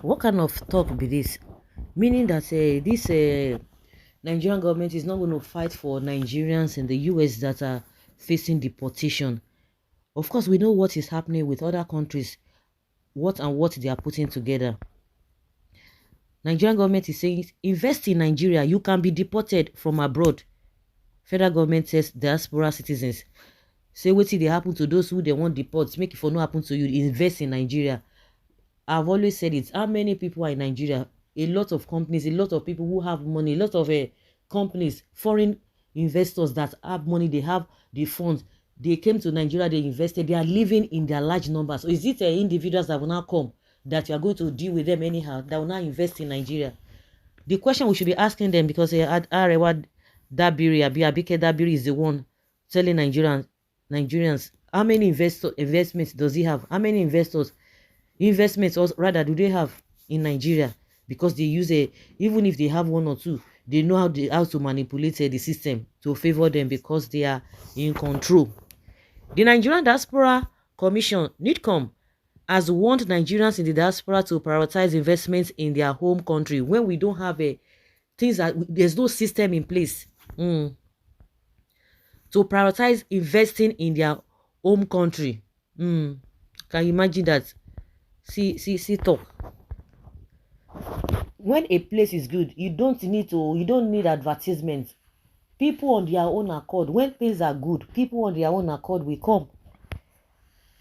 What kind of talk be this? Meaning that this Nigerian government is not going to fight for Nigerians in the US that are facing deportation. Of course, we know what is happening with other countries, what they are putting together. Nigerian government is saying, invest in Nigeria, you can be deported from abroad. Federal government says diaspora citizens. Say what they happen to those who they want deport, make it for no happen to you, invest in Nigeria. I've always said it. How many people are in Nigeria? A lot of companies, a lot of people who have money, a lot of companies, foreign investors that have money, they have the funds. They came to Nigeria, they invested, they are living in their large numbers. So is it individuals that will now come that you are going to deal with them anyhow, that will now invest in Nigeria? The question we should be asking them, because Arewa Dabiri, Abike Dabiri is the one telling Nigerians, how many investments does he have? How many investments, or rather, do they have in Nigeria? Because they use even if they have one or two, they know how to manipulate the system to favor them because they are in control. The Nigerian Diaspora Commission, NIDCOM, has warned Nigerians in the diaspora to prioritize investments in their home country when we don't have things that there's no system in place. To prioritize investing in their home country. Can you imagine that? See talk. When a place is good, you don't need advertisement. People on their own accord, when things are good, people on their own accord will come.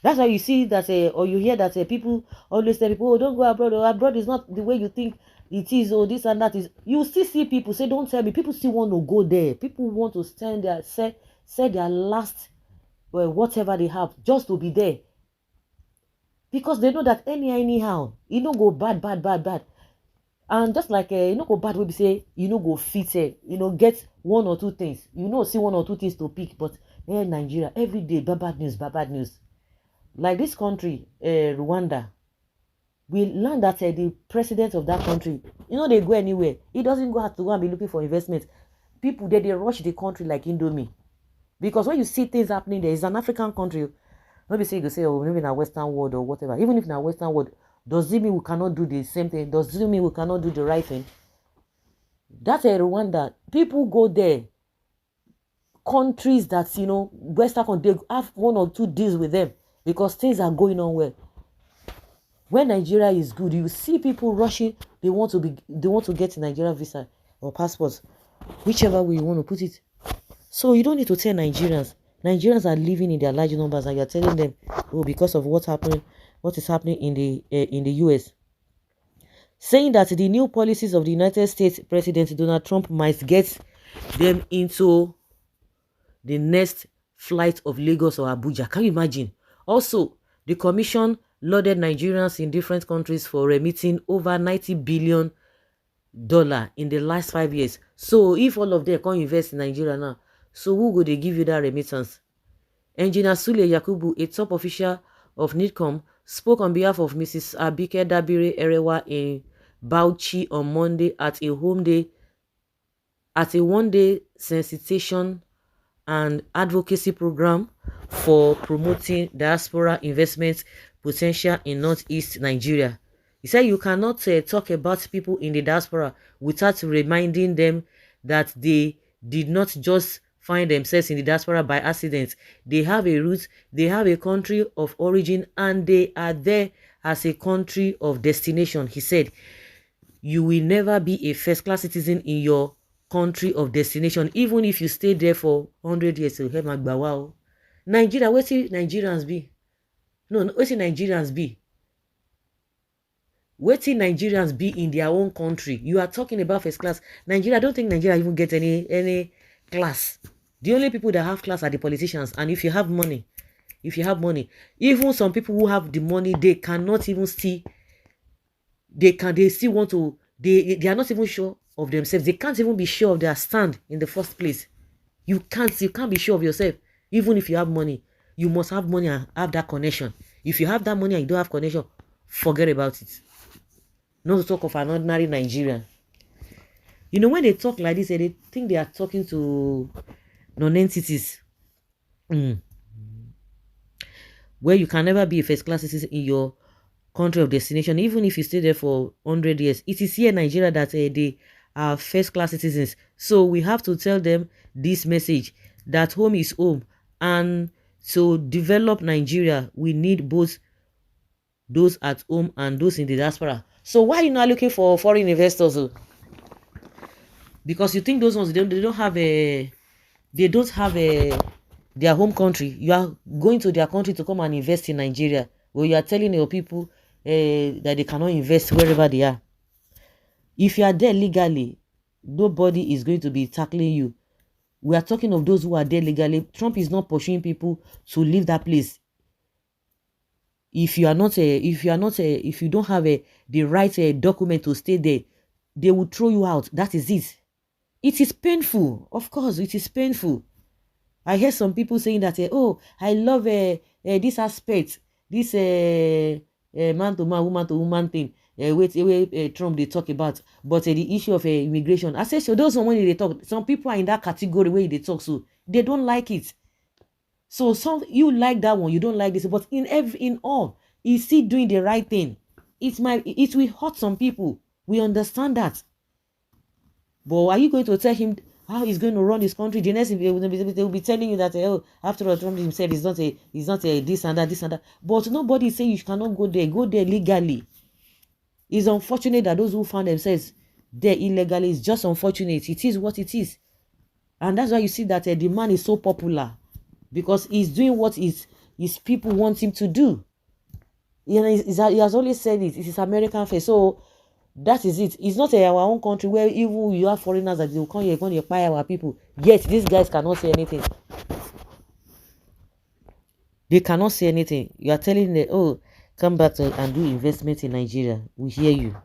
That's why you see that or you hear that people always tell people, oh, don't go abroad, or abroad is not the way you think it is, or this and that is. You still see people say, don't tell me. People still want to go there. People want to stand there, say their last whatever they have just to be there, because they know that anyhow e no go bad. And just like no go bad, wey be say you no go fit get one or two things, see one or two things to pick. But Nigeria, every day bad news. Like this country, Rwanda, we learned that the president of that country, they go anywhere. He doesn't have to go and be looking for investment. People they rush the country like Indomie. Because when you see things happening there, it's an African country. Maybe say you go say, oh, maybe in a Western world or whatever. Even if in a Western world, does it mean we cannot do the same thing? Does it mean we cannot do the right thing? That's a Rwanda. People go there. Countries that, Western country, they have one or two deals with them because things are going on well. When Nigeria is good, you see people rushing. They want to get a Nigeria visa or passports, whichever way you want to put it. So you don't need to tell Nigerians. Nigerians are living in their large numbers, and you're telling them, oh, because of what is happening in the US. Saying that the new policies of the United States President Donald Trump might get them into the next flight of Lagos or Abuja. Can you imagine? Also, the commission lauded Nigerians in different countries for remitting over $90 billion in the last 5 years. So if all of them can't invest in Nigeria now, so who go they give you that remittance? Engineer Sule Yakubu, a top official of NIDCOM, spoke on behalf of Mrs. Abike Dabire Erewa in Bauchi on Monday at a one-day sensitization and advocacy program for promoting diaspora investment potential in Northeast Nigeria. He said you cannot talk about people in the diaspora without reminding them that they did not just find themselves in the diaspora by accident. They have a root, they have a country of origin, and they are there as a country of destination. He said, you will never be a first-class citizen in your country of destination, even if you stay there for 100 years. Nigeria, wetin Nigerians be? No, wetin Nigerians be? Wetin Nigerians be in their own country? You are talking about first class. Nigeria, I don't think Nigeria even get any class. The only people that have class are the politicians. And if you have money, even some people who have the money, they cannot even see. They still want to. They are not even sure of themselves. They can't even be sure of their stand in the first place. You can't be sure of yourself. Even if you have money, you must have money and have that connection. If you have that money and you don't have connection, forget about it. Not to talk of an ordinary Nigerian. When they talk like this, they think they are talking to non-entities. Where you can never be a first-class citizen in your country of destination. Even if you stay there for 100 years, it is here in Nigeria that they are first class citizens. So we have to tell them this message, that home is home, and to develop Nigeria we need both those at home and those in the diaspora. So why are you not looking for foreign investors? Because you think those ones, they don't have a, they don't have a, their home country. You are going to their country to come and invest in Nigeria, or you are telling your people that they cannot invest wherever they are. If you are there legally, nobody is going to be tackling you. We are talking of those who are there legally. Trump is not pursuing people to leave that place. If you are not if you don't have the right document to stay there, they will throw you out. That is it. It is painful. Of course, it is painful. I hear some people saying that, oh, I love this aspect, this man to man, woman to woman thing. Trump they talk about, but the issue of immigration. I say so. Those when they talk, some people are in that category where they talk, so they don't like it. So some you like that one, you don't like this, but in all, he's still doing the right thing. It will hurt some people. We understand that. But are you going to tell him how he's going to run his country? The next they will be telling you that oh, after all, Trump himself is not a this and that. But nobody is saying you cannot go there. Go there legally. It's unfortunate that those who found themselves there illegally is just unfortunate. It is what it is. And that's why you see that the man is so popular, because he's doing what his people want him to do. You know, he has always said it. It is American face. So that is it. It's not our own country where even you have foreigners that will come here and buy our people. Yet these guys cannot say anything. They cannot say anything. You are telling them, oh, come back and do investment in Nigeria. We hear you.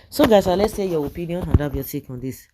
So guys, let's hear your opinion and have your take on this.